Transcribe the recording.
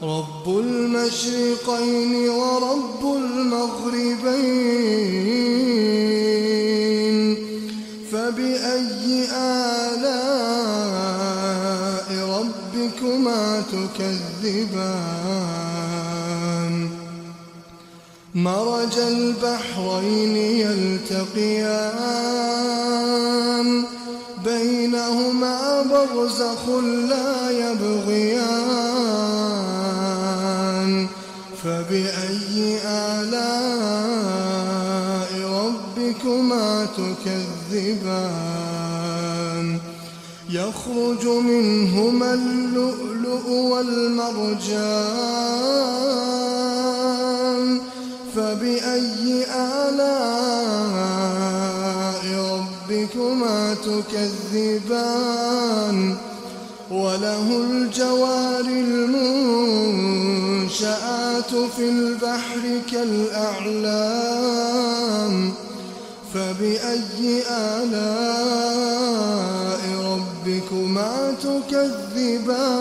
رب المشرقين ورب المغربين فبأي آلاء ربكما تكذبان مرج البحرين يلتقيان بينهما برزخ لا يبغيان فبأي آلاء ربكما تكذبان يخرج منهما اللؤلؤ والمرجان فبأي آلاء ربكما تكذبان وله الجوار المنشآت في البحر كالأعلام فبأي آلاء ربكما تكذبان